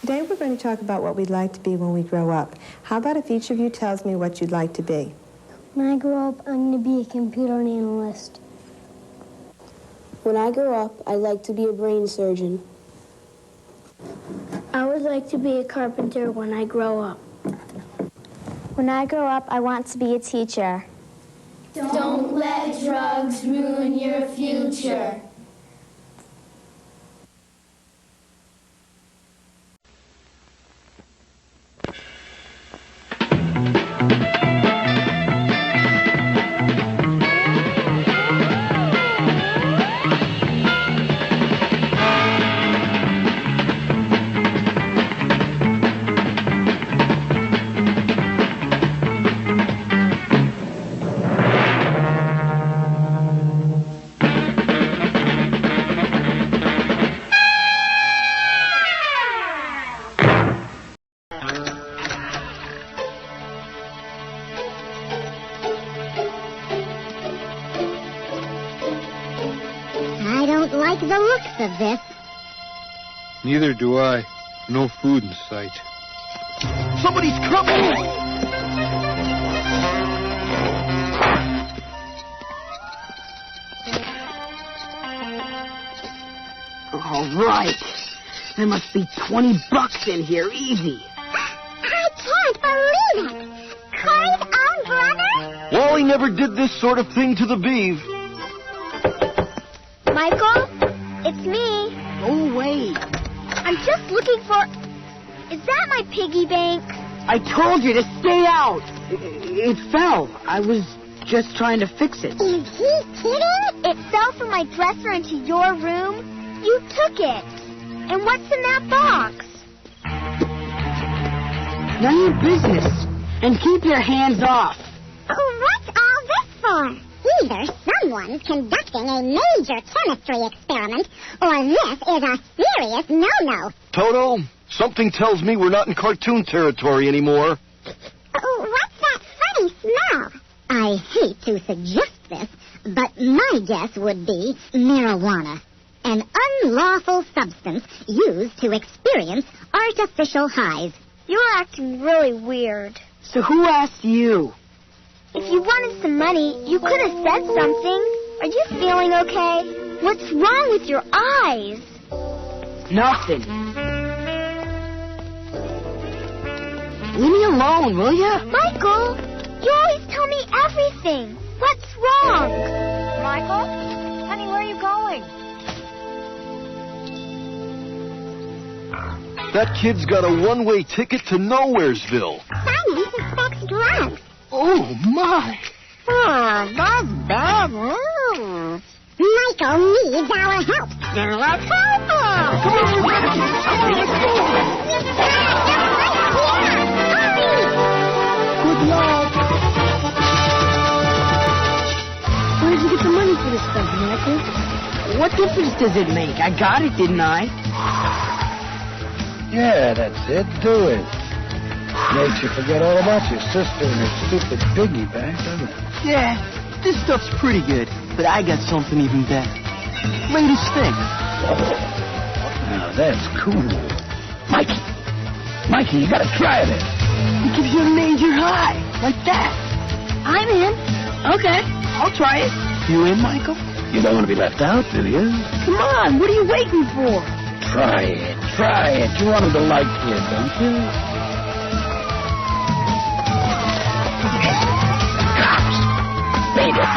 Today we're going to talk about what we'd like to be when we grow up. How about if each of you tells me what you'd like to be? When I grow up, I'm going to be a computer analyst. When I grow up, I'd like to be a brain surgeon. I would like to be a carpenter when I grow up. When I grow up, I want to be a teacher. Don't let drugs ruin your future. I don't like the looks of this. Neither do I. No food in sight. Somebody's coming! All right. There must be $20 in here, easy. I can't believe it. Corey's own brother? Wally never did this sort of thing to the beeve. Michael, it's me. Go away. I'm just looking for... Is that my piggy bank? I told you to stay out. It fell. I was just trying to fix it. Is he kidding? It fell from my dresser into your room. You took it. And what's in that box? None of your business. And keep your hands off. Oh, what's all this for? Either someone's conducting a major chemistry experiment, or this is a serious no-no. Toto, something tells me we're not in cartoon territory anymore. Oh, what's that funny smell? I hate to suggest this, but my guess would be marijuana, an unlawful substance used to experience artificial highs. You're acting really weird. So who asked you? If you wanted some money, you could have said something. Are you feeling okay? What's wrong with your eyes? Nothing. Leave me alone, will ya? Michael, you always tell me everything. What's wrong? Michael? Honey, where are you going? That kid's got a one-way ticket to Nowheresville. Simon suspects drugs. Oh, my. Oh, that's bad news. Michael needs our help. Then let's help him. Good luck. Where did you get the money for this stuff, Michael? What difference does it make? I got it, didn't I? Yeah, that's it. Do it. Makes you forget all about your sister and her stupid piggy bank, doesn't it? Yeah, this stuff's pretty good, but I got something even better. Latest thing. Now, that's cool. Mikey, you gotta try this. It gives you a major high, like that. I'm in. Okay, I'll try it. You in, Michael? You don't want to be left out, do you? Come on, what are you waiting for? Try it. You want him to like you, don't you? Cops! Beat it!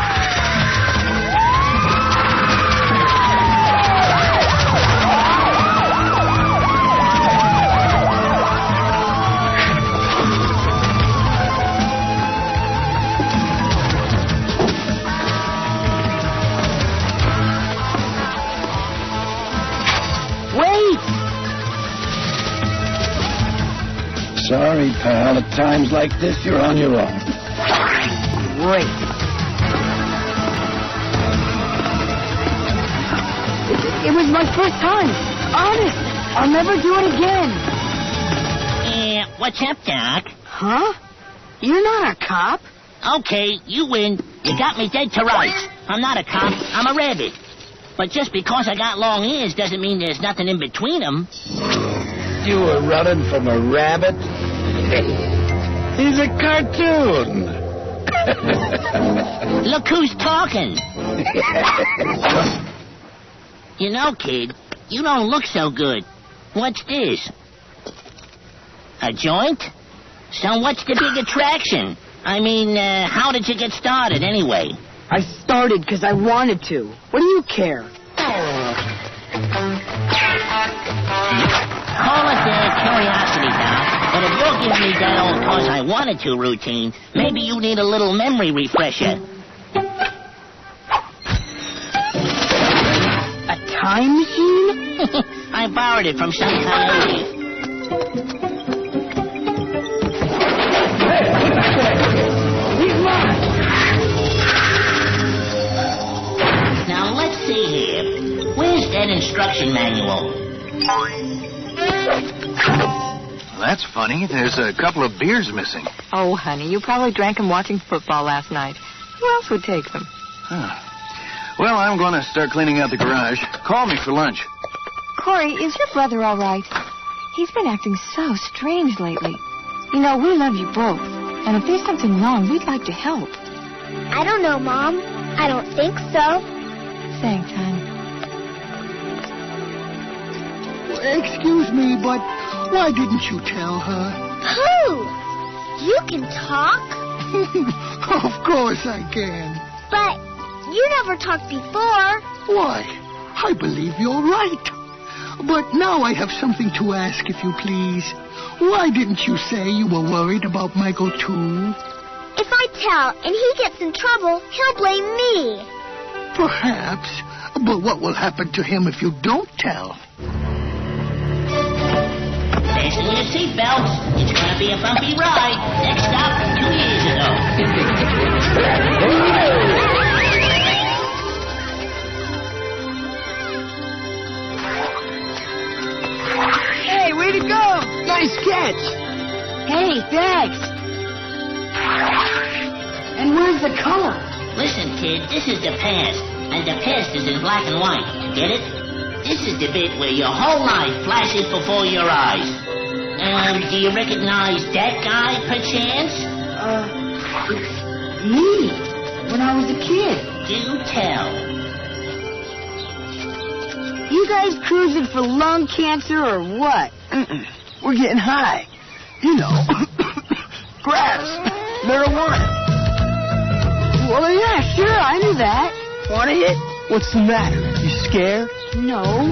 Sorry, pal. At times like this, you're on your own. Great. It was my first time. Honest. I'll never do it again. What's up, Doc? Huh? You're not a cop. Okay, you win. You got me dead to rights. I'm not a cop. I'm a rabbit. But just because I got long ears doesn't mean there's nothing in between them. you were running from a rabbit? He's a cartoon. Look who's talking. You know, kid, you don't look so good. What's this? A joint? So what's the big attraction? I mean, how did you get started anyway? I started because I wanted to. What do you care? Call it curiosity, Doc. But if you're giving me that old cause I wanted to routine, maybe you need a little memory refresher. A time machine? I borrowed it from some coyote. He's mine. Now, let's see here. Where's that instruction manual? That's funny. There's a couple of beers missing. Oh, honey, you probably drank them watching football last night. Who else would take them? Huh. Well, I'm going to start cleaning out the garage. Call me for lunch. Corey, is your brother all right? He's been acting so strange lately. You know, we love you both. And if there's something wrong, we'd like to help. I don't know, Mom. I don't think so. Thanks, hon. Excuse me, but why didn't you tell her? Who? You can talk? Of course I can. But you never talked before. Why, I believe you're right. But now I have something to ask, if you please. Why didn't you say you were worried about Michael, too? If I tell and he gets in trouble, he'll blame me. Perhaps. But what will happen to him if you don't tell? Fasten your seatbelts. It's going to be a bumpy ride. Next stop, 2 years ago. Hey, way to go! Nice catch! Hey, thanks! And where's the color? Listen, kid, this is the past. And the past is in black and white. Get it? This is the bit where your whole life flashes before your eyes. Do you recognize that guy, perchance? It's me. When I was a kid. Do tell. You guys cruising for lung cancer or what? We're getting high. You know, grass, marijuana. Well, yeah, sure, I knew that. Want a hit? What's the matter? You scared? No.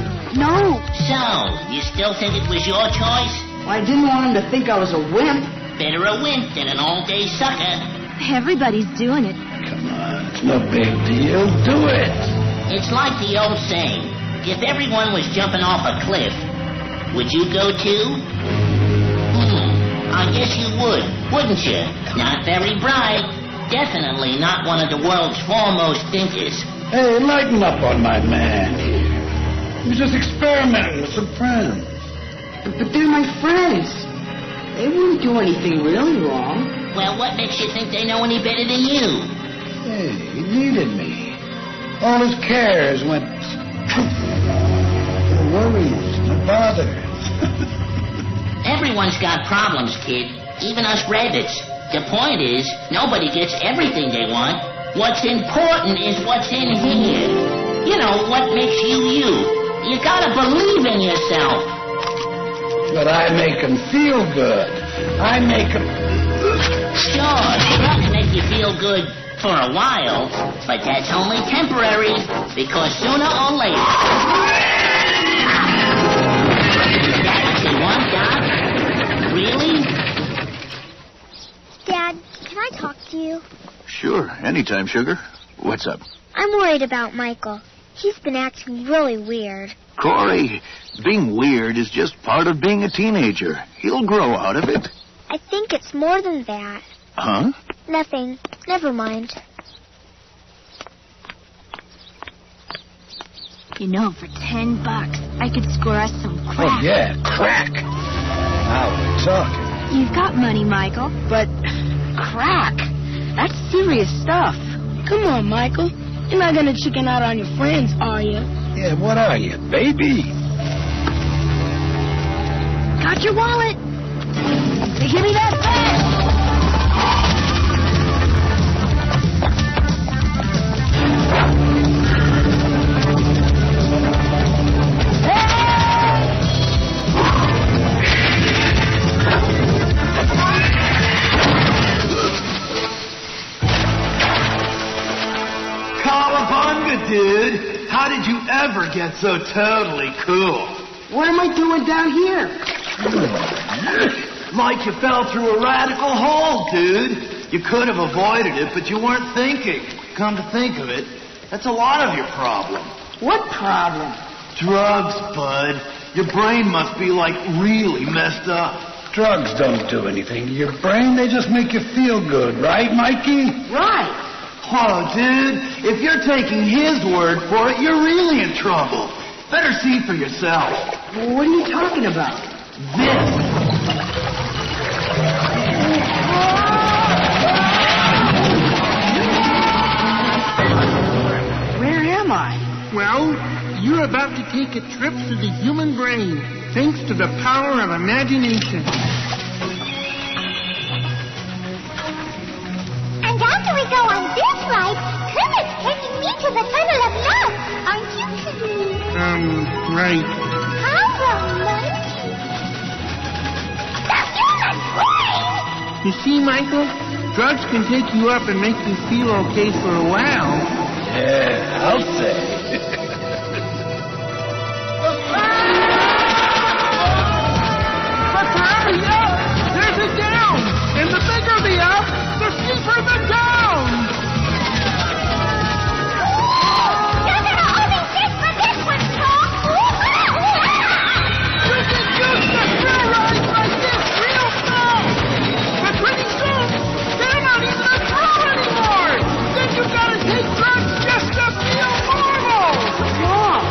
So, you still think it was your choice? I didn't want him to think I was a wimp. Better a wimp than an all-day sucker. Everybody's doing it. Come on, it's no big deal. Do it. It's like the old saying, if everyone was jumping off a cliff, would you go too? I guess you would, wouldn't you? Not very bright. Definitely not one of the world's foremost thinkers. Hey, lighten up on my man here. He was just experimenting with some friends. But they're my friends. They wouldn't do anything really wrong. Well, what makes you think they know any better than you? Hey, he needed me. All his cares went... the worries, the bothers. Everyone's got problems, kid. Even us rabbits. The point is, nobody gets everything they want. What's important is what's in here. You know, what makes you you. You gotta believe in yourself. But I make him feel good. I make him... Sure, drugs make you feel good for a while, but that's only temporary, because sooner or later... That's what you want, Doc? Really? Dad, can I talk to you? Sure, anytime, sugar. What's up? I'm worried about Michael. He's been acting really weird. Corey, being weird is just part of being a teenager. He'll grow out of it. I think it's more than that. Huh? Nothing. Never mind. You know, for $10, I could score us some crack. Oh, yeah, crack. Now we're talking. You've got money, Michael. But crack, that's serious stuff. Come on, Michael. You're not gonna chicken out on your friends, are you? Yeah, what are you, baby? Watch your wallet. Hey, give me that bag. Cowabunga, dude. How did you ever get so totally cool? What am I doing down here? Like you fell through a radical hole, dude. You could have avoided it, but you weren't thinking. Come to think of it, that's a lot of your problem. What problem? Drugs, bud. Your brain must be, like, really messed up. Drugs don't do anything to your brain. They just make you feel good, right, Mikey? Right. Oh, dude, if you're taking his word for it, you're really in trouble. Better see for yourself. What are you talking about? This. Where am I? Well, you're about to take a trip through the human brain, thanks to the power of imagination. And after we go on this ride, Kermit's taking me to the tunnel of love. Aren't you, Kermit? Right. How romantic. The human brain! You see, Michael, drugs can take you up and make you feel okay for a while. Yeah, I'll say. But hurry up! There's a down! And the bigger the up, the steeper the down! You're gonna owe me this for this one, Tom! You can use the thrill rides like this real fast! But pretty soon, they're not even a thrill anymore! Then you gotta take drugs just to feel normal! What's wrong?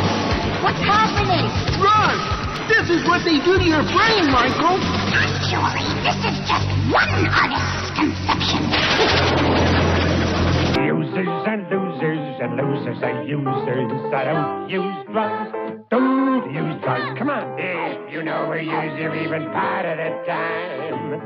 What's happening? Drugs! This is what they do to your brain, Michael! Actually, this is just one artist's conception. Users and losers and losers and users. I don't use drugs. Don't use drugs. Come on. If you know a user even part of the time,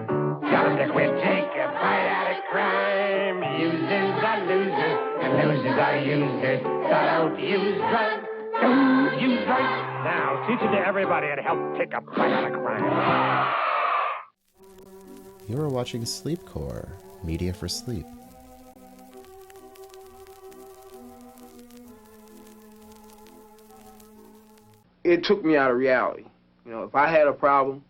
tell them to quit. Take a bite out of crime. Users are losers and losers are users. I don't use drugs. Don't use drugs. Now, teach it to everybody and help take a bite out of crime. You are watching Sleepcore, media for sleep. It took me out of reality. You know, if I had a problem,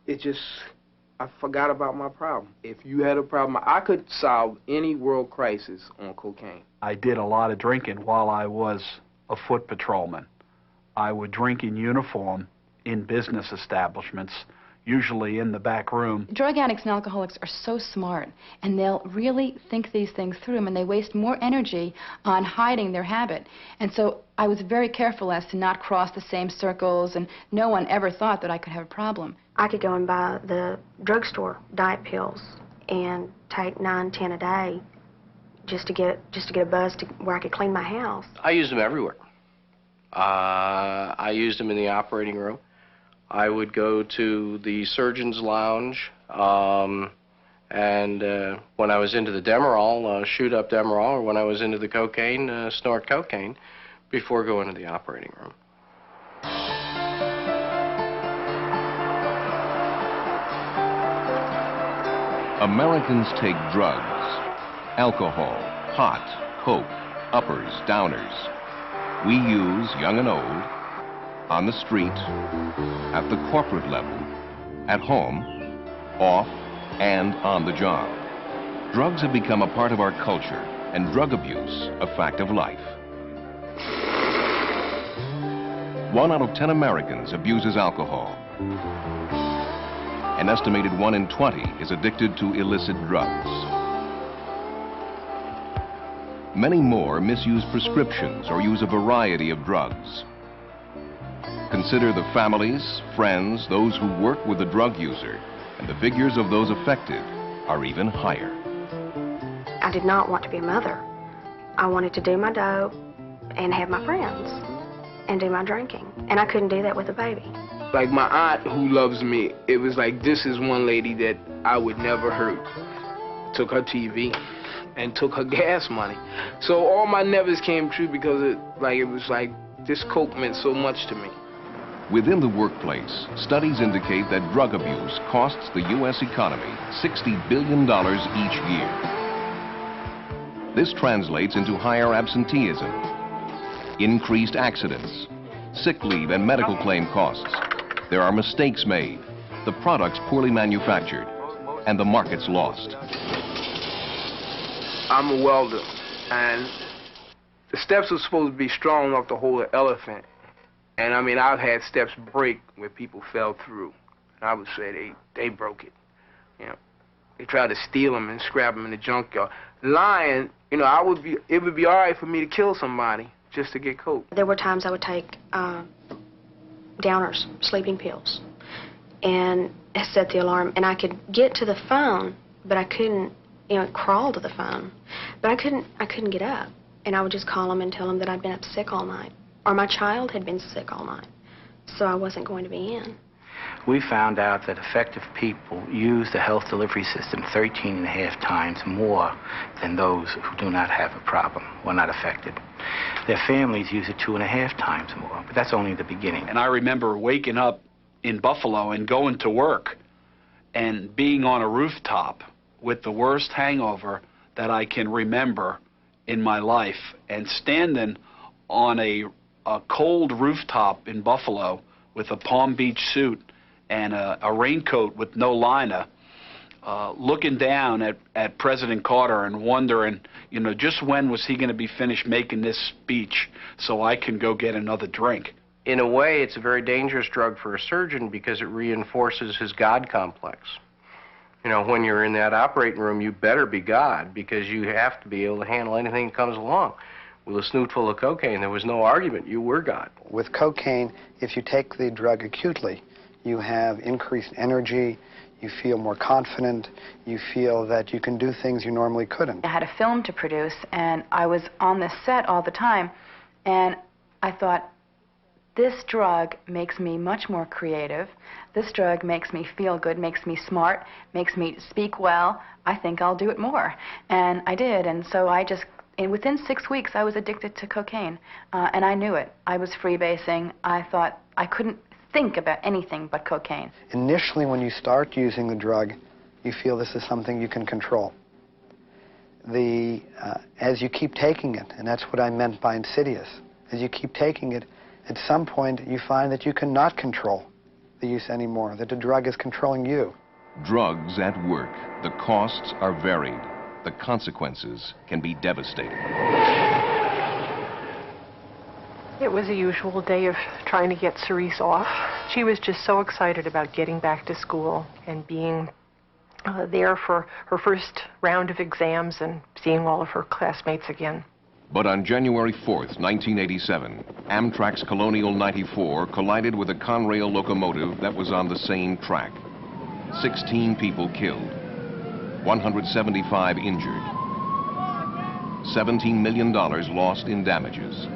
I forgot about my problem. If you had a problem, I could solve any world crisis on cocaine. I did a lot of drinking while I was a foot patrolman. I would drink in uniform in business establishments, usually in the back room. Drug addicts and alcoholics are so smart, and they'll really think these things through, and they waste more energy on hiding their habit. And so I was very careful as to not cross the same circles, and no one ever thought that I could have a problem. I could go and buy the drugstore diet pills and take 9, 10 a day just to get a buzz to where I could clean my house. I used them everywhere. I used them in the operating room. I would go to the surgeon's lounge, and when I was into the Demerol, shoot up Demerol, or when I was into the cocaine, snort cocaine before going to the operating room. Americans take drugs, alcohol, pot, coke, uppers, downers. We use, young and old, on the street, at the corporate level, at home, off, and on the job. Drugs have become a part of our culture, and drug abuse a fact of life. 1 out of 10 Americans abuses alcohol. An estimated 1 in 20 is addicted to illicit drugs. Many more misuse prescriptions or use a variety of drugs. Consider the families, friends, those who work with the drug user, and the figures of those affected are even higher. I did not want to be a mother. I wanted to do my dope and have my friends and do my drinking. And I couldn't do that with a baby. Like my aunt who loves me, it was like, this is one lady that I would never hurt. Took her TV and took her gas money. So all my nevers came true because it was like this coke meant so much to me. Within the workplace, studies indicate that drug abuse costs the U.S. economy $60 billion each year. This translates into higher absenteeism, increased accidents, sick leave and medical claim costs. There are mistakes made, the products poorly manufactured, and the markets lost. I'm a welder, and the steps are supposed to be strong enough to hold an elephant. And I mean, I've had steps break where people fell through. And I would say they broke it. You know, they tried to steal them and scrap them in the junkyard. Lying, you know, it would be all right for me to kill somebody just to get coke. There were times I would take downers, sleeping pills, and set the alarm. And I could get to the phone, but I couldn't, crawl to the phone. But I couldn't get up. And I would just call them and tell them that I'd been up sick all night. Or my child had been sick all night, so I wasn't going to be in. We found out that effective people use the health delivery system 13.5 times more than those who do not have a problem or not affected. Their families use it 2.5 times more, but that's only the beginning. And I remember waking up in Buffalo and going to work and being on a rooftop with the worst hangover that I can remember in my life, and standing on a cold rooftop in Buffalo with a Palm Beach suit and a raincoat with no liner, looking down at President Carter and wondering, just when was he going to be finished making this speech so I can go get another drink. In a way, it's a very dangerous drug for a surgeon because it reinforces his God complex. When you're in that operating room, you better be God because you have to be able to handle anything that comes along. With a snoot full of cocaine, there was no argument. You were God. With cocaine, if you take the drug acutely, you have increased energy, you feel more confident, you feel that you can do things you normally couldn't. I had a film to produce, and I was on the set all the time, and I thought, this drug makes me much more creative. This drug makes me feel good, makes me smart, makes me speak well. I think I'll do it more. And I did, and so and within 6 weeks, I was addicted to cocaine, and I knew it. I was freebasing. I thought I couldn't think about anything but cocaine. Initially, when you start using the drug, you feel this is something you can control. As you keep taking it, and that's what I meant by insidious, as you keep taking it, at some point, you find that you cannot control the use anymore, that the drug is controlling you. Drugs at work. The costs are varied. The consequences can be devastating. It was a usual day of trying to get Cerise off. She was just so excited about getting back to school and being there for her first round of exams and seeing all of her classmates again. But on January 4th, 1987, Amtrak's Colonial 94 collided with a Conrail locomotive that was on the same track. 16 people killed. 175 injured. $17 million lost in damages.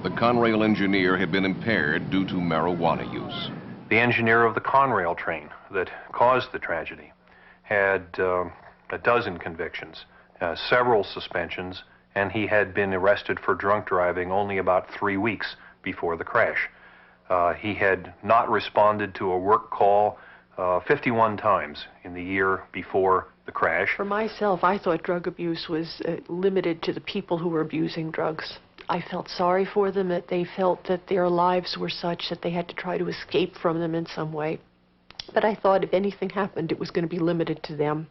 The Conrail engineer had been impaired due to marijuana use. The engineer of the Conrail train that caused the tragedy had a dozen convictions, several suspensions, and he had been arrested for drunk driving only about 3 weeks before the crash. He had not responded to a work call 51 times in the year before the crash. For myself, I thought drug abuse was limited to the people who were abusing drugs. I felt sorry for them, that they felt that their lives were such that they had to try to escape from them in some way. But I thought if anything happened, it was going to be limited to them.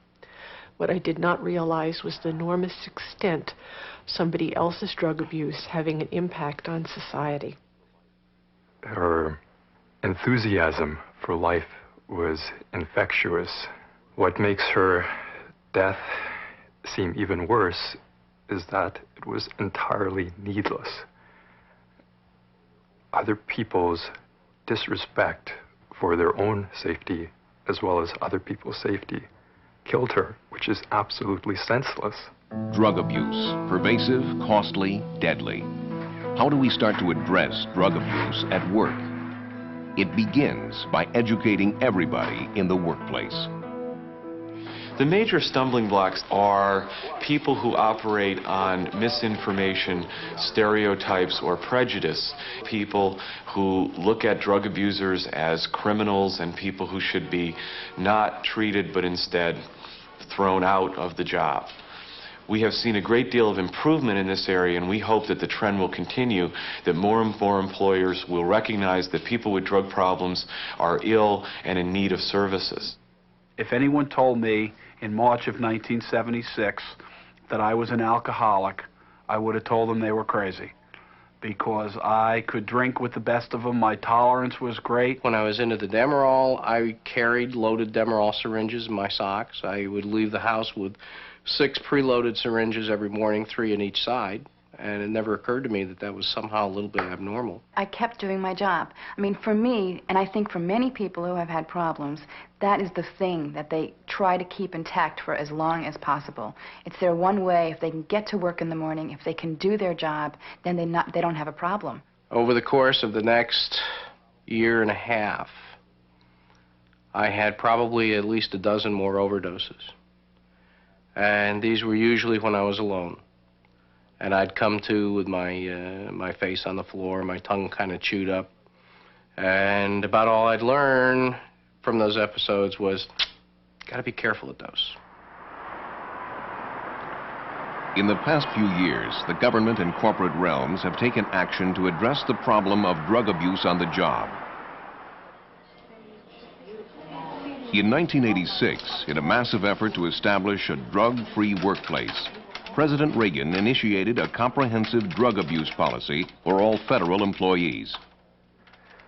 What I did not realize was the enormous extent of somebody else's drug abuse having an impact on society. Her enthusiasm for life was infectious. What makes her death seem even worse is that it was entirely needless. Other people's disrespect for their own safety as well as other people's safety killed her, which is absolutely senseless. Drug abuse, pervasive, costly, deadly. How do we start to address drug abuse at work? It begins by educating everybody in the workplace. The major stumbling blocks are people who operate on misinformation, stereotypes, or prejudice. People who look at drug abusers as criminals and people who should be not treated but instead thrown out of the job. We have seen a great deal of improvement in this area, and we hope that the trend will continue, that more and more employers will recognize that people with drug problems are ill and in need of services. If anyone told me in March of 1976 that I was an alcoholic, I would have told them they were crazy, because I could drink with the best of them. My tolerance was great. When I was into the Demerol, I carried loaded Demerol syringes in my socks. I would leave the house with 6 preloaded syringes every morning, 3 on each side. And it never occurred to me that that was somehow a little bit abnormal. I kept doing my job. I mean, for me, and I think for many people who have had problems, that is the thing that they try to keep intact for as long as possible. It's their one way. If they can get to work in the morning, if they can do their job, then they don't have a problem. Over the course of the next year and a half, I had probably at least a dozen more overdoses. And these were usually when I was alone. And I'd come to with my face on the floor, my tongue kind of chewed up. And about all I'd learn from those episodes was, gotta be careful at dose. In the past few years, the government and corporate realms have taken action to address the problem of drug abuse on the job. In 1986, in a massive effort to establish a drug-free workplace, President Reagan initiated a comprehensive drug abuse policy for all federal employees.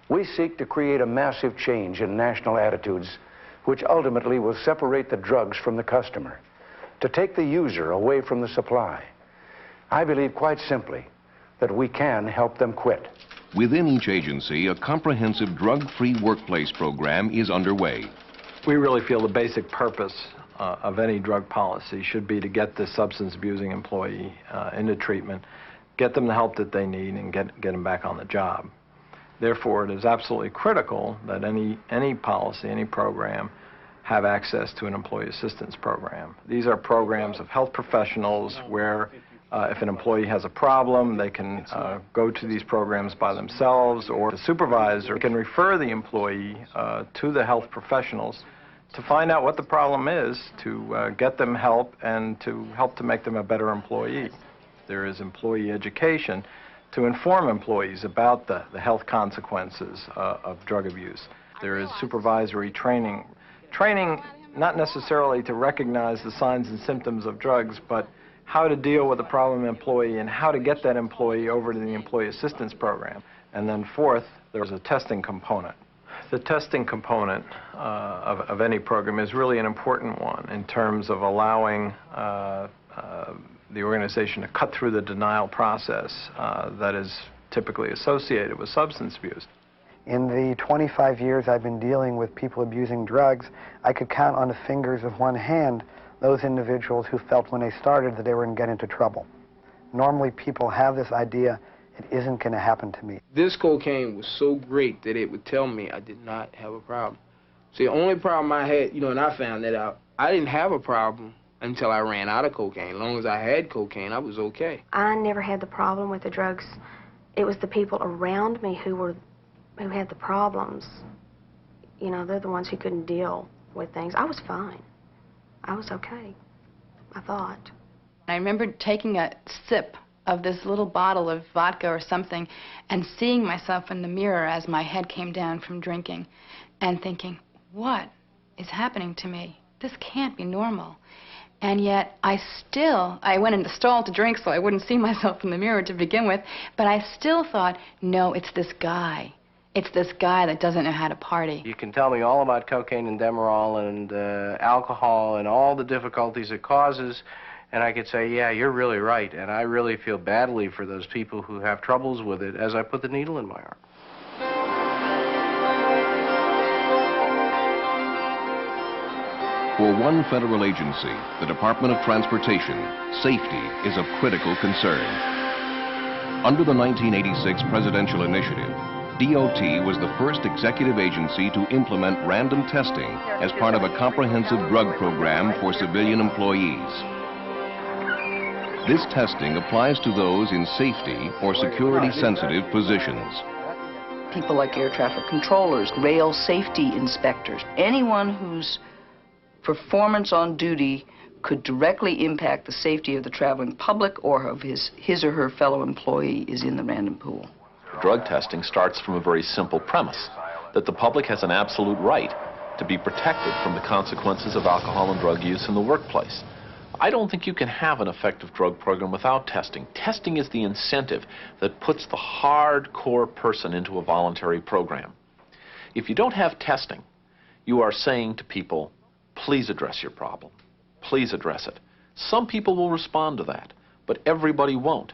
We seek to create a massive change in national attitudes, which ultimately will separate the drugs from the customer, to take the user away from the supply. I believe quite simply that we can help them quit. Within each agency, a comprehensive drug-free workplace program is underway. We really feel the basic purpose of any drug policy should be to get this substance abusing employee into treatment, get them the help that they need, and get them back on the job. Therefore, it is absolutely critical that any policy, any program, have access to an employee assistance program. These are programs of health professionals where if an employee has a problem, they can go to these programs by themselves, or the supervisor can refer the employee to the health professionals to find out what the problem is, to get them help, and to help to make them a better employee. There is employee education to inform employees about the health consequences of drug abuse. There is supervisory training not necessarily to recognize the signs and symptoms of drugs, but how to deal with a problem employee and how to get that employee over to the employee assistance program. And then fourth, there's a testing component. The testing component of any program is really an important one in terms of allowing the organization to cut through the denial process that is typically associated with substance abuse. In the 25 years I've been dealing with people abusing drugs, I could count on the fingers of one hand those individuals who felt when they started that they were going to get into trouble. Normally people have this idea, it isn't going to happen to me. This cocaine was so great that it would tell me I did not have a problem. See, the only problem I had, and I found that out, I didn't have a problem until I ran out of cocaine. As long as I had cocaine, I was okay. I never had the problem with the drugs. It was the people around me who had the problems. They're the ones who couldn't deal with things. I was fine. I was okay, I thought. I remember taking a sip of this little bottle of vodka or something and seeing myself in the mirror as my head came down from drinking and thinking, what is happening to me? This can't be normal. And yet I went in the stall to drink so I wouldn't see myself in the mirror to begin with, but I still thought, no, it's this guy. It's this guy that doesn't know how to party. You can tell me all about cocaine and Demerol and alcohol and all the difficulties it causes, and I could say, yeah, you're really right, and I really feel badly for those people who have troubles with it as I put the needle in my arm. For one federal agency, the Department of Transportation, safety is of critical concern. Under the 1986 presidential initiative, DOT was the first executive agency to implement random testing as part of a comprehensive drug program for civilian employees. This testing applies to those in safety or security-sensitive positions. People like air traffic controllers, rail safety inspectors, anyone whose performance on duty could directly impact the safety of the traveling public or of his or her fellow employee is in the random pool. Drug testing starts from a very simple premise, that the public has an absolute right to be protected from the consequences of alcohol and drug use in the workplace. I don't think you can have an effective drug program without testing. Testing is the incentive that puts the hardcore person into a voluntary program. If you don't have testing, you are saying to people, please address your problem. Please address it. Some people will respond to that, but everybody won't.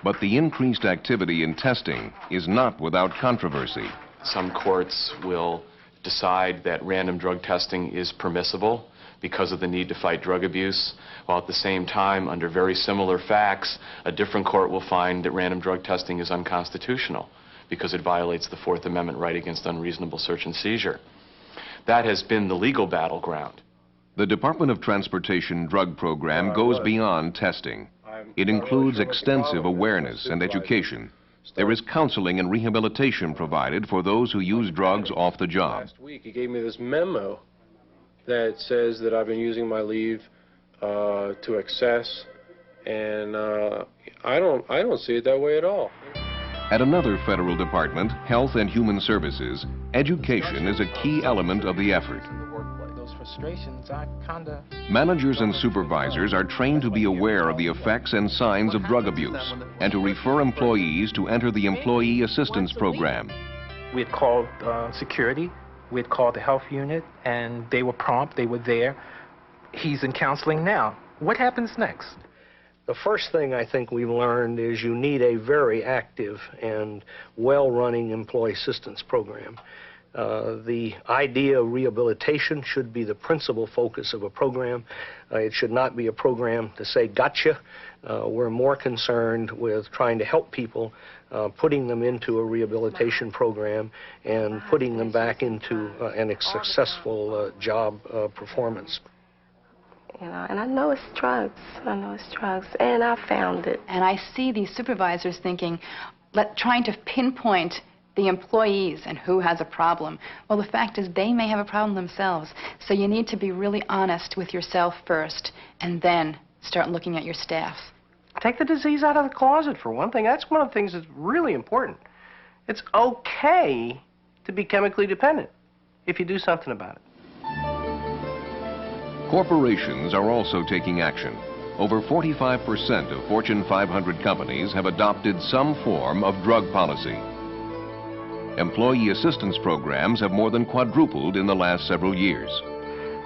But the increased activity in testing is not without controversy. Some courts will decide that random drug testing is permissible because of the need to fight drug abuse, while at the same time, under very similar facts, a different court will find that random drug testing is unconstitutional because it violates the Fourth Amendment right against unreasonable search and seizure. That has been the legal battleground. The Department of Transportation drug program goes beyond testing. It includes extensive awareness and education. There is counseling and rehabilitation provided for those who use drugs off the job. Last week he gave me this memo that says that I've been using my leave to excess, and I don't see it that way at all. At another federal department, Health and Human Services, education is a key element of the effort. Managers and supervisors are trained to be aware of the effects and signs of drug abuse and to refer employees to enter the Employee Assistance Program. We had called security, we had called the health unit, and they were prompt, they were there. He's in counseling now. What happens next? The first thing I think we've learned is you need a very active and well-running employee assistance program. The idea of rehabilitation should be the principal focus of a program. It should not be a program to say, gotcha. We're more concerned with trying to help people, putting them into a rehabilitation program and putting them back into a successful job performance. You know, and I know it's drugs. I know it's drugs, and I found it. And I see these supervisors thinking, trying to pinpoint the employees and who has a problem. Well, the fact is they may have a problem themselves. So you need to be really honest with yourself first, and then start looking at your staff. Take the disease out of the closet, for one thing. That's one of the things that's really important. It's okay to be chemically dependent if you do something about it. Corporations are also taking action. Over 45% of Fortune 500 companies have adopted some form of drug policy. Employee assistance programs have more than quadrupled in the last several years.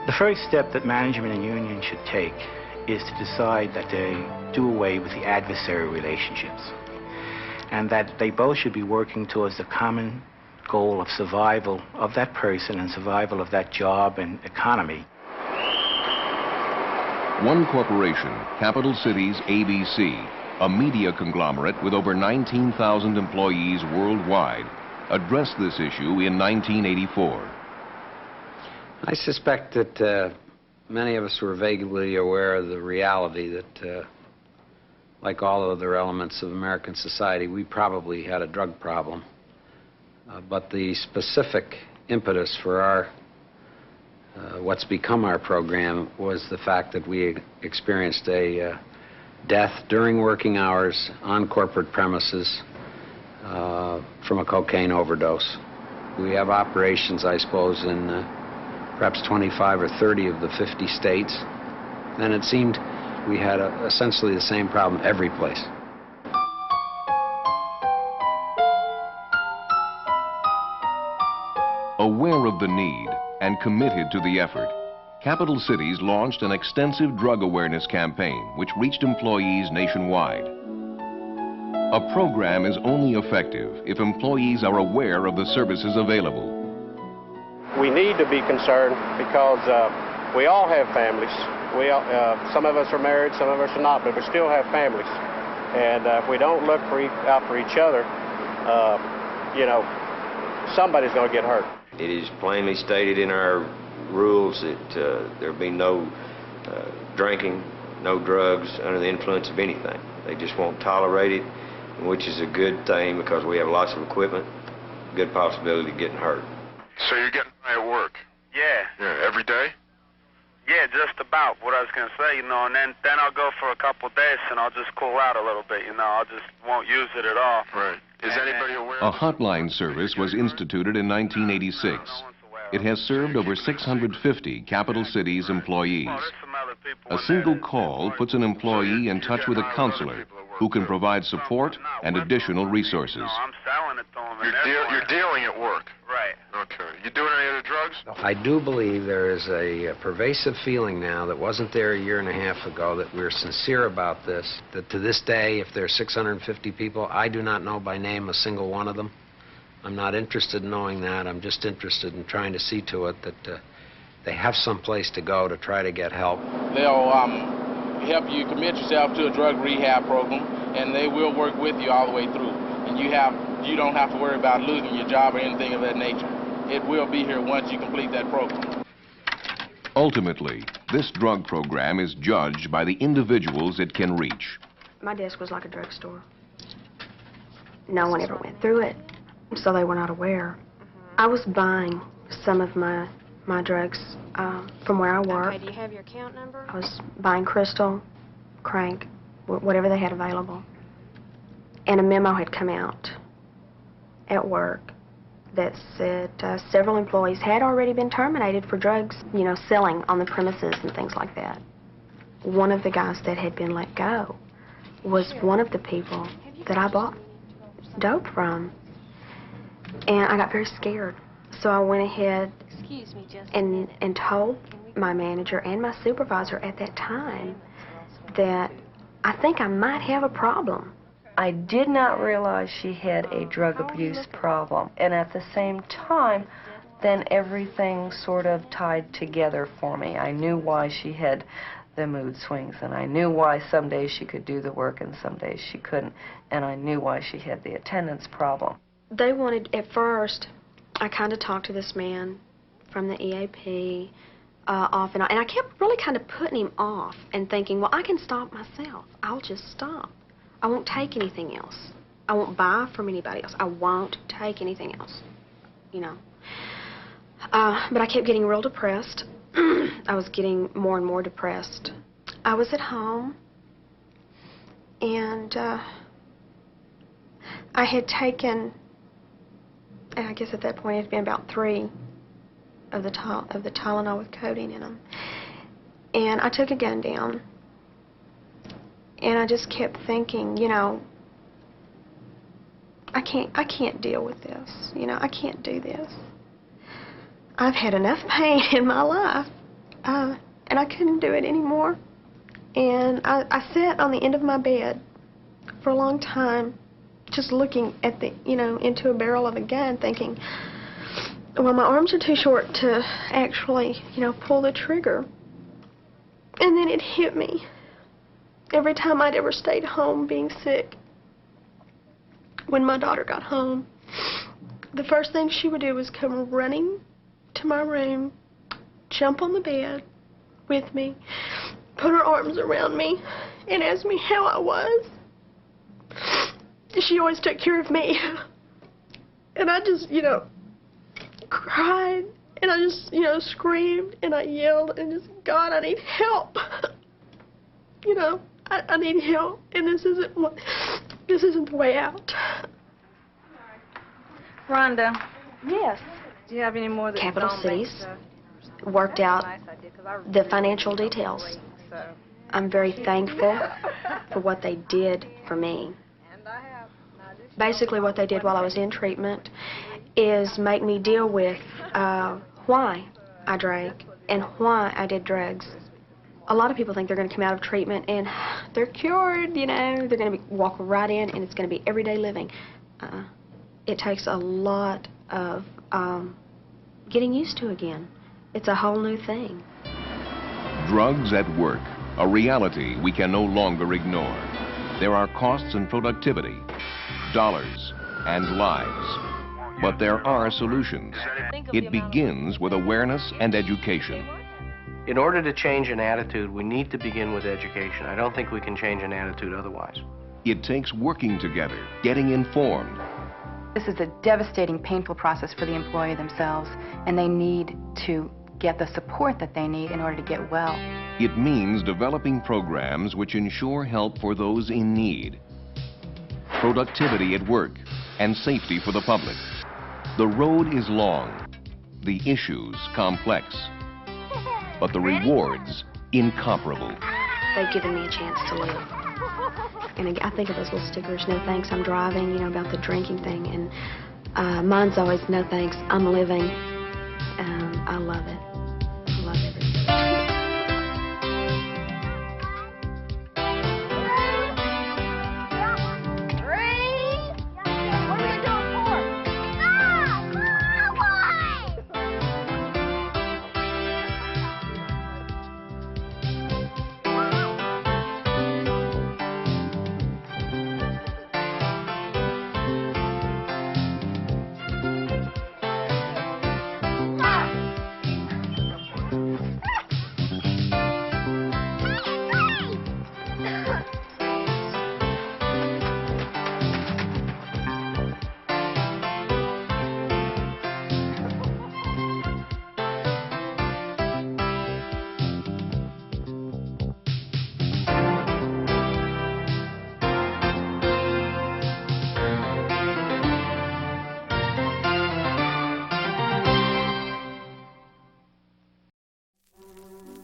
The first step that management and unions should take is to decide that they do away with the adversarial relationships, and that they both should be working towards the common goal of survival of that person and survival of that job and economy. One corporation, Capital Cities ABC, a media conglomerate with over 19,000 employees worldwide, addressed this issue in 1984. I suspect that many of us were vaguely aware of the reality that, like all other elements of American society, we probably had a drug problem. But the specific impetus for our what's become our program was the fact that we experienced a death during working hours on corporate premises from a cocaine overdose. We have operations, I suppose, in perhaps 25 or 30 of the 50 states, and it seemed we had essentially the same problem every place. Aware of the need and committed to the effort, Capital Cities launched an extensive drug awareness campaign which reached employees nationwide. A program is only effective if employees are aware of the services available. We need to be concerned because we all have families. Some of us are married, some of us are not, but we still have families. And if we don't look out for each other, you know, somebody's going to get hurt. It is plainly stated in our rules that there be no drinking, no drugs under the influence of anything. They just won't tolerate it, which is a good thing because we have lots of equipment, good possibility of getting hurt. So you're getting high at work? Yeah. Yeah, every day? Yeah, just about what I was going to say, you know, and then I'll go for a couple of days and I'll just cool out a little bit, you know, I just won't use it at all. Right. Is anybody aware? A hotline service was instituted in 1986. It has served over 650 capital cities' employees. A single call puts an employee in touch with a counselor who can provide support and additional resources. I'm selling it to them. You're dealing at work? Right. Okay. You doing any other drugs? I do believe there is a pervasive feeling now that wasn't there a year and a half ago that we're sincere about this, that to this day, if there are 650 people, I do not know by name a single one of them. I'm not interested in knowing that. I'm just interested in trying to see to it that they have some place to go to try to get help. They'll help you commit yourself to a drug rehab program, and they will work with you all the way through. And you don't have to worry about losing your job or anything of that nature. It will be here once you complete that program. Ultimately, this drug program is judged by the individuals it can reach. My desk was like a drugstore. No one ever went through it, so they were not aware. I was buying some of my drugs from where I work. Okay, do you have your account number? I was buying crystal, crank, whatever they had available. And a memo had come out at work that said several employees had already been terminated for drugs, you know, selling on the premises and things like that. One of the guys that had been let go was one of the people that I bought dope from. And I got very scared. So I went ahead and told my manager and my supervisor at that time that I think I might have a problem. I did not realize she had a drug abuse problem, and at the same time, then everything sort of tied together for me. I knew why she had the mood swings, and I knew why some days she could do the work and some days she couldn't, and I knew why she had the attendance problem. They wanted, at first, I kind of talked to this man from the EAP off and on, and I kept really kind of putting him off and thinking, well, I can stop myself. I'll just stop. I won't take anything else. I won't buy from anybody else. I won't take anything else, you know. But I kept getting real depressed. I was getting more and more depressed. I was at home, and I had taken, I guess at that point it had been about 3 of the Tylenol with codeine in them. And I took a gun down. And I just kept thinking, you know, I can't deal with this. You know, I can't do this. I've had enough pain in my life, and I couldn't do it anymore. And I sat on the end of my bed for a long time, just looking at the, you know, into a barrel of a gun, thinking, well, my arms are too short to actually, you know, pull the trigger. And then it hit me. Every time I'd ever stayed home being sick, when my daughter got home, the first thing she would do was come running to my room, jump on the bed with me, put her arms around me, and ask me how I was. She always took care of me. And I just, you know, cried, and I just, you know, screamed, and I yelled, and just, God, I need help. You know. I need help, and this isn't the way out. Rhonda. Yes. Do you have any more that Capital cities worked out the financial details. I'm very thankful for what they did for me. Basically, what they did while I was in treatment is make me deal with why I drank and why I did drugs. A lot of people think they're going to come out of treatment and they're cured, you know. They're going to walk right in and it's going to be everyday living. It takes a lot of getting used to again. It's a whole new thing. Drugs at work, a reality we can no longer ignore. There are costs and productivity, dollars and lives. But there are solutions. It begins with awareness and education. In order to change an attitude, we need to begin with education. I don't think we can change an attitude otherwise. It takes working together, getting informed. This is a devastating, painful process for the employee themselves, and they need to get the support that they need in order to get well. It means developing programs which ensure help for those in need, productivity at work, and safety for the public. The road is long, the issues complex, but the rewards incomparable. They've given me a chance to live. And I think of those little stickers, no thanks, I'm driving, you know, about the drinking thing. And mine's always, no thanks, I'm living. I love it. I love everything.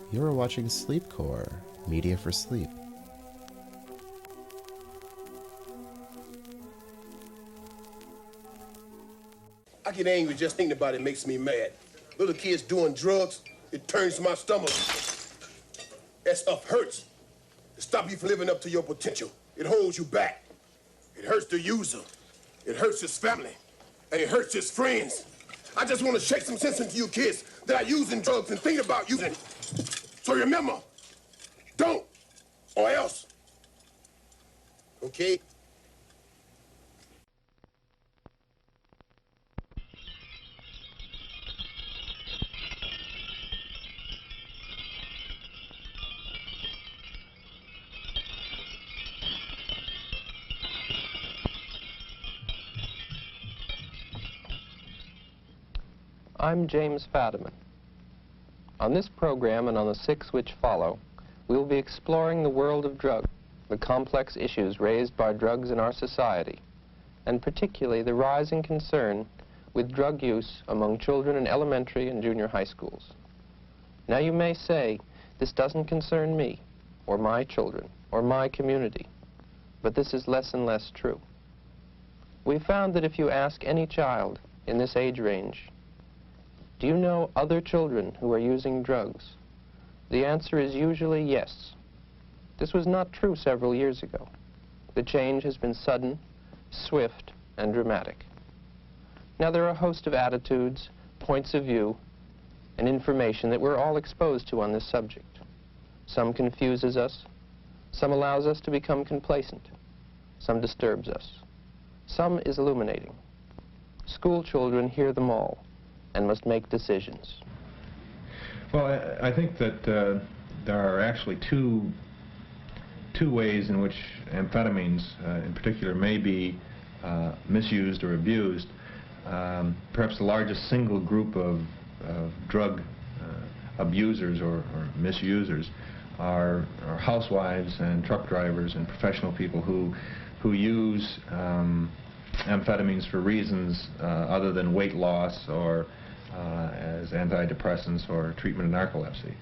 You're watching Sleepcore, media for sleep. I get angry just thinking about it makes me mad. Little kids doing drugs, it turns my stomach. That stuff hurts. It stops you from living up to your potential. It holds you back. It hurts the user. It hurts his family. And it hurts his friends. I just want to shake some sense into you kids that are using drugs and thinking about using. So remember, don't, or else. Okay? I'm James Fadiman. On this program and on the 6 which follow, we will be exploring the world of drugs, the complex issues raised by drugs in our society, and particularly the rising concern with drug use among children in elementary and junior high schools. Now you may say, this doesn't concern me, or my children, or my community, but this is less and less true. We found that if you ask any child in this age range, do you know other children who are using drugs? The answer is usually yes. This was not true several years ago. The change has been sudden, swift, and dramatic. Now there are a host of attitudes, points of view, and information that we're all exposed to on this subject. Some confuses us, some allows us to become complacent, some disturbs us, some is illuminating. School children hear them all and must make decisions. Well, I think that there are actually two ways in which amphetamines, in particular, may be misused or abused. Perhaps the largest single group of drug abusers or misusers are housewives and truck drivers and professional people who use amphetamines for reasons other than weight loss or as antidepressants or treatment of narcolepsy.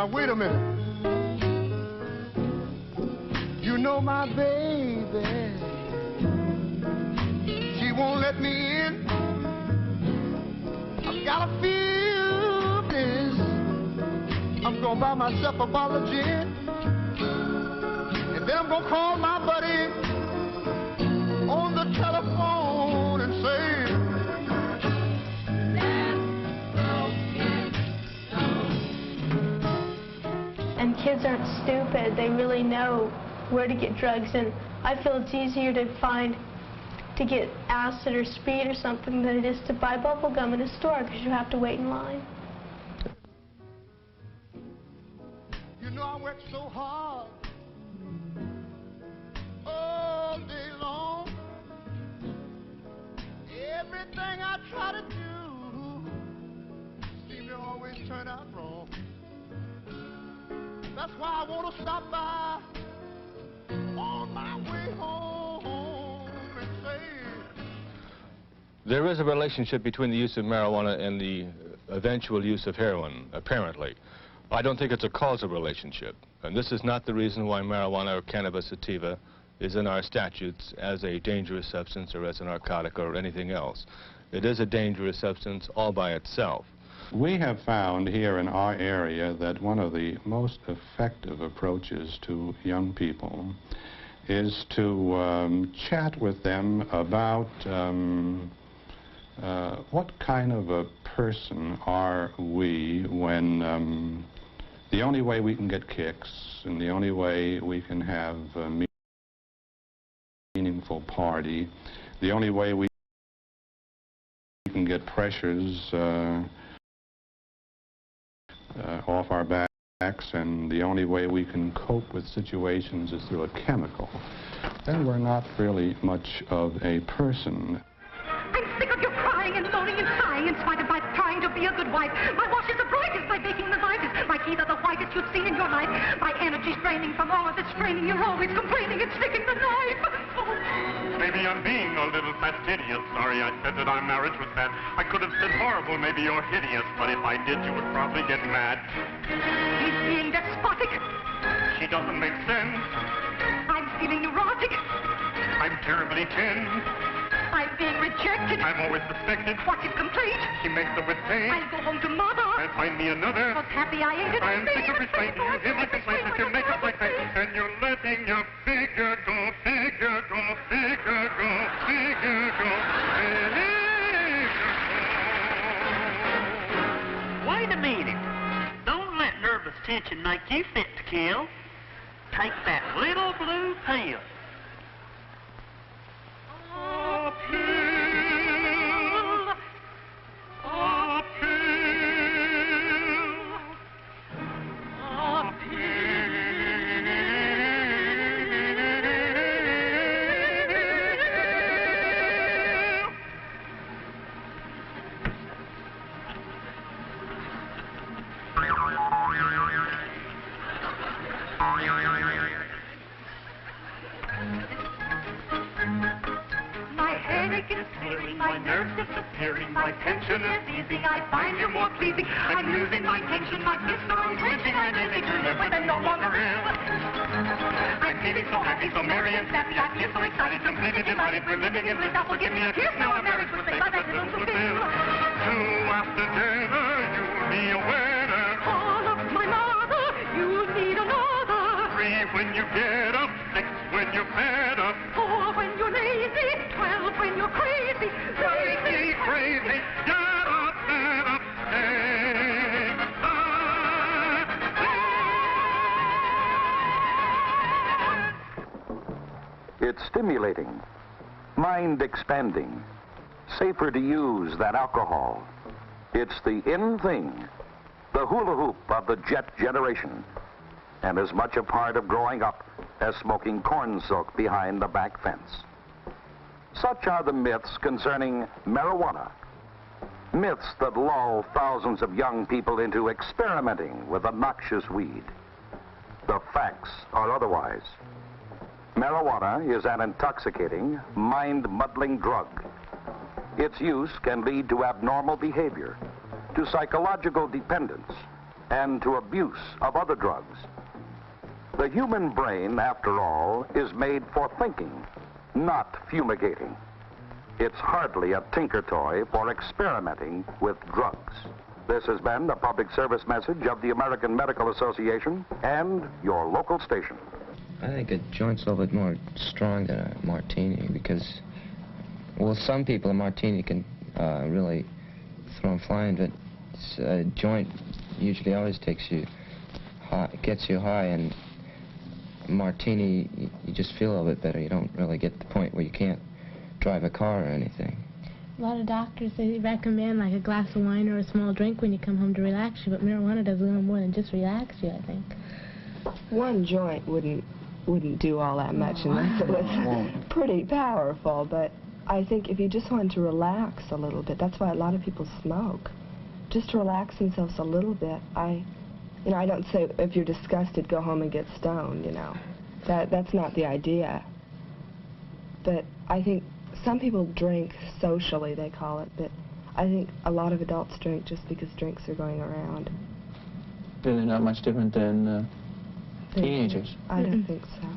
Now, wait a minute. You know my baby, she won't let me in. I've got to feel this. I'm gonna buy myself a bottle of gin, and then I'm gonna call my buddy on the telephone and say, and kids aren't stupid. They really know where to get drugs, and I feel it's easier to get acid or speed or something than it is to buy bubble gum in a store, because you have to wait in line. you know I work so hard all day long. Everything I try to do seems to always turn out wrong. That's why I want to stop by on my way home and say, there is a relationship between the use of marijuana and the eventual use of heroin, apparently. I don't think it's a causal relationship, and this is not the reason why marijuana or cannabis sativa is in our statutes as a dangerous substance or as a narcotic or anything else. It is a dangerous substance all by itself. We have found here in our area that one of the most effective approaches to young people is to chat with them about what kind of a person are we when the only way we can get kicks and the only way we can have a meaningful party, the only way we can get pressures off our backs, and the only way we can cope with situations is through a chemical, then we're not really much of a person. I'm sick of your crying and moaning and sighing in spite of my trying to be a good wife. My wash is the brightest, my baking the lightest, my teeth are the whitest you've seen in your life. My energy's draining from all of this straining. You're always complaining and sticking the knife. Maybe I'm being a little fastidious. Sorry I said that our marriage was bad. I could have said horrible, maybe you're hideous, but if I did, you would probably get mad. He's being despotic. She doesn't make sense. I'm feeling neurotic. I'm terribly tense. I'm being rejected. I'm always suspected. What's his complaint? She makes them with pain. I'll go home to mother. And find me another. Was happy I ain't it. I'm sick of restraint. You hear my complaint with your makeup like that. And you're letting your figure go, figure go, figure go, figure go, figure go. Wait a minute. Don't let nervous tension make you fit to kill. Take that little blue pill. A pill, a pill, a pill. My headache is clearing, my nerves disappearing, my tension is easing, I find you more pleasing. I'm losing my tension, my fists are unclenching, I'm able to live with them no longer ill. I'm feeling so happy, so merry and snappy, I feel so excited, completely delighted, we're living in bliss. Now forgive me a kiss, now our marriage will say, but that little fulfill. Two after dinner, you'll be a winner. Call up my mother, you'll need another. 3 when you get up, 6 when you're fed up. 4 when you're lazy, 12 when you're crazy. Crazy, crazy, get up, get up, take It's stimulating, mind-expanding, safer to use than alcohol. It's the in thing, the hula hoop of the jet generation, and as much a part of growing up as smoking corn silk behind the back fence. Such are the myths concerning marijuana. Myths that lull thousands of young people into experimenting with a noxious weed. The facts are otherwise. Marijuana is an intoxicating, mind-muddling drug. Its use can lead to abnormal behavior, to psychological dependence, and to abuse of other drugs. The human brain, after all, is made for thinking, not fumigating. It's hardly a tinker toy for experimenting with drugs. This has been a public service message of the American Medical Association and your local station. I think a joint's a little bit more strong than a martini because, well, some people a martini can really throw them flying, but a joint usually always takes you high, gets you high, and a martini, you just feel a little bit better. You don't really get to the point where you can't drive a car or anything. A lot of doctors, they recommend like a glass of wine or a small drink when you come home to relax you, but marijuana does a little more than just relax you, I think. One joint wouldn't do all that much unless it was pretty powerful, but I think if you just wanted to relax a little bit, that's why a lot of people smoke. Just to relax themselves a little bit. I don't say if you're disgusted, go home and get stoned, That's not the idea. But I think some people drink socially, they call it, but I think a lot of adults drink just because drinks are going around. Really not much different than teenagers. I don't think so.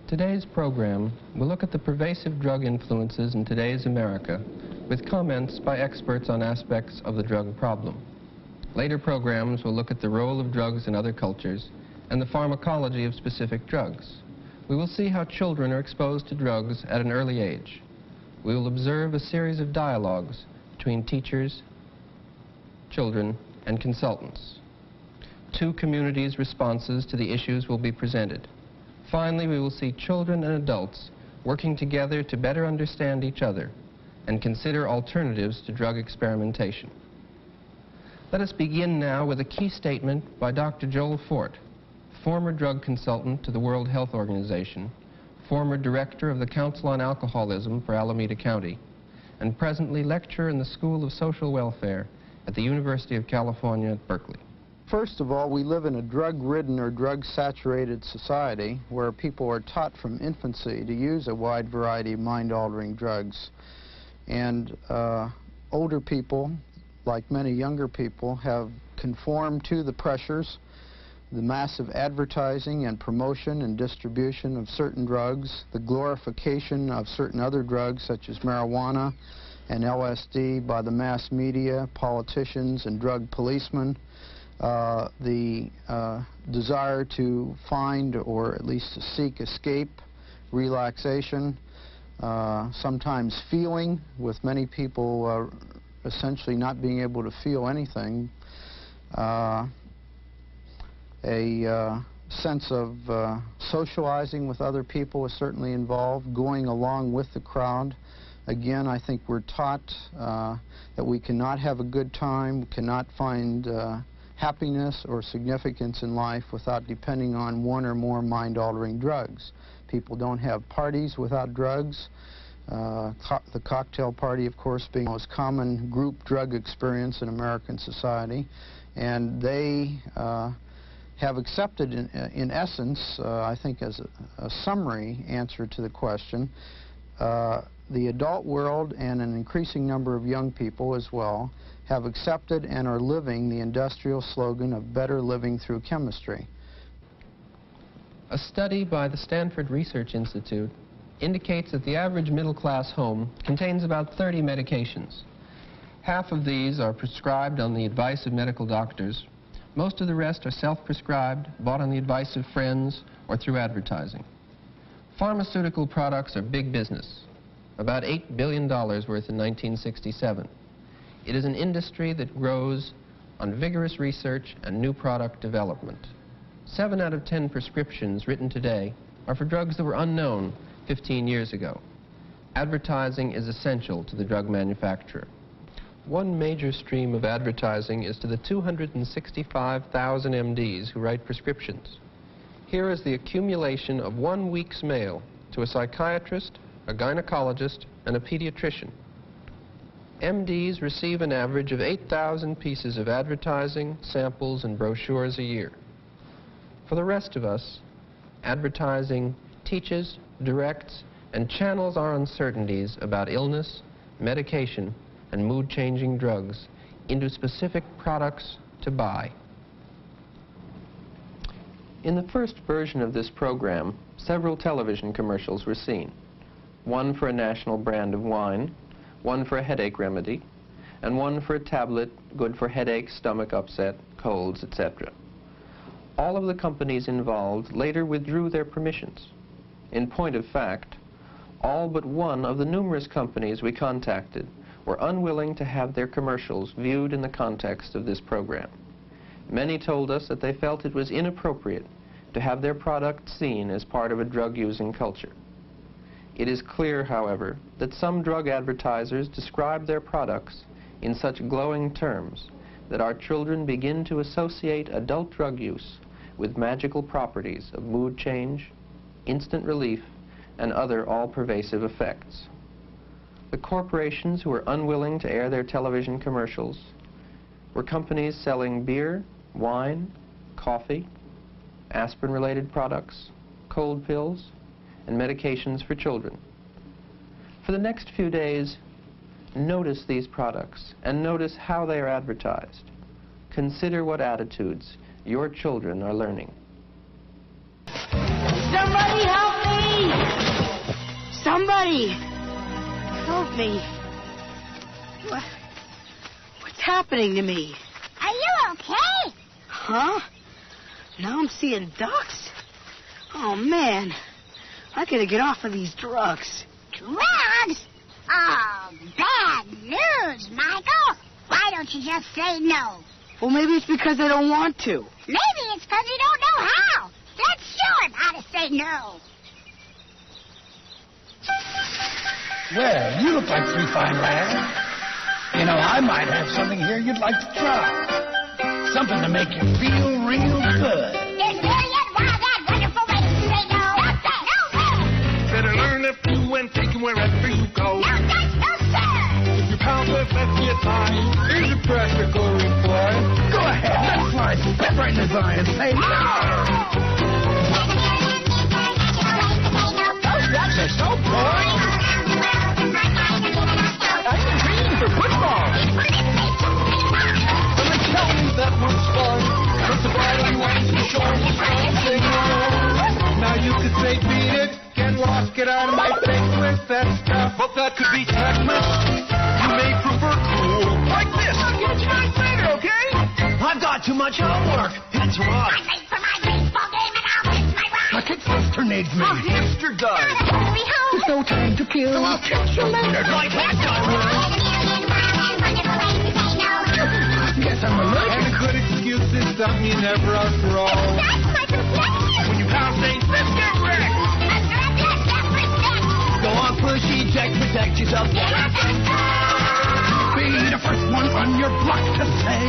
Today's program will look at the pervasive drug influences in today's America with comments by experts on aspects of the drug problem. Later programs will look at the role of drugs in other cultures and the pharmacology of specific drugs. We will see how children are exposed to drugs at an early age. We will observe a series of dialogues between teachers, children, and consultants. Two communities' responses to the issues will be presented. Finally, we will see children and adults working together to better understand each other and consider alternatives to drug experimentation. Let us begin now with a key statement by Dr. Joel Fort, former drug consultant to the World Health Organization, former director of the Council on Alcoholism for Alameda County, and presently lecturer in the School of Social Welfare at the University of California at Berkeley. First of all, we live in a drug-ridden or drug-saturated society where people are taught from infancy to use a wide variety of mind-altering drugs. And older people, like many younger people, have conformed to the pressures, the massive advertising and promotion and distribution of certain drugs, the glorification of certain other drugs such as marijuana and LSD by the mass media, politicians, and drug policemen, the desire to find or at least to seek escape, relaxation, sometimes feeling, with many people essentially not being able to feel anything, a sense of socializing with other people is certainly involved, going along with the crowd. Again, I think we're taught that we cannot have a good time, cannot find happiness or significance in life without depending on one or more mind-altering drugs. People don't have parties without drugs. The cocktail party, of course, being the most common group drug experience in American society. And they have accepted, in essence, I think as a summary answer to the question, the adult world and an increasing number of young people as well have accepted and are living the industrial slogan of better living through chemistry. A study by the Stanford Research Institute indicates that the average middle-class home contains about 30 medications. Half of these are prescribed on the advice of medical doctors. Most of the rest are self-prescribed, bought on the advice of friends, or through advertising. Pharmaceutical products are big business, about $8 billion worth in 1967. It is an industry that grows on vigorous research and new product development. 7 out of 10 prescriptions written today are for drugs that were unknown 15 years ago. Advertising is essential to the drug manufacturer. One major stream of advertising is to the 265,000 MDs who write prescriptions. Here is the accumulation of 1 week's mail to a psychiatrist, a gynecologist, and a pediatrician. MDs receive an average of 8,000 pieces of advertising, samples, and brochures a year. For the rest of us, advertising teaches, directs, and channels our uncertainties about illness, medication, and mood-changing drugs into specific products to buy. In the first version of this program, several television commercials were seen. One for a national brand of wine, one for a headache remedy, and one for a tablet good for headache, stomach upset, colds, etc. All of the companies involved later withdrew their permissions. In point of fact, all but one of the numerous companies we contacted were unwilling to have their commercials viewed in the context of this program. Many told us that they felt it was inappropriate to have their product seen as part of a drug-using culture. It is clear, however, that some drug advertisers describe their products in such glowing terms that our children begin to associate adult drug use with magical properties of mood change, instant relief, and other all-pervasive effects. The corporations who were unwilling to air their television commercials were companies selling beer, wine, coffee, aspirin-related products, cold pills, and medications for children. For the next few days, notice these products and notice how they are advertised. Consider what attitudes your children are learning. Somebody help me! Somebody help me! What's happening to me? Are you okay? Huh? Now I'm seeing ducks? Oh, man. I gotta get off of these drugs. Drugs? Oh, bad news, Michael. Why don't you just say no? Well, maybe it's because I don't want to. Maybe it's because you don't know how. Let's show him how to say no. Well, you look like three fine lads. You know, I might have something here you'd like to try. Something to make you feel real good. Is there yet why that wonderful way to say no? No, sir. No, sir. Better learn to do and take you wherever you go. No, thanks, no, sir. If your compass lets you time, here's a practical reply. Go ahead, let's slide. Step right in his eye and say no. Those ducks are so boring. I'm green for football. Tell me that was fun. But the bottom line's for sure was something wrong. Now you could say beat it, get lost, get out of my face with that stuff. But that could be Texas. You may prefer cool. Like this. I'll get you guys later, okay? I've got too much homework. It's rough. I'm late for my baseball game and I'll miss my ride. My kid sister needs me. A hamster does. Hurry home. There's no time to kill. So I'll catch you later. Like that guy will. Guess I'm allergic. And good excuses stop me never after all. That's my complexion. When you pound things, let's get wrecked. Go on, push, eject, protect yourself. Be the first one on your block to say.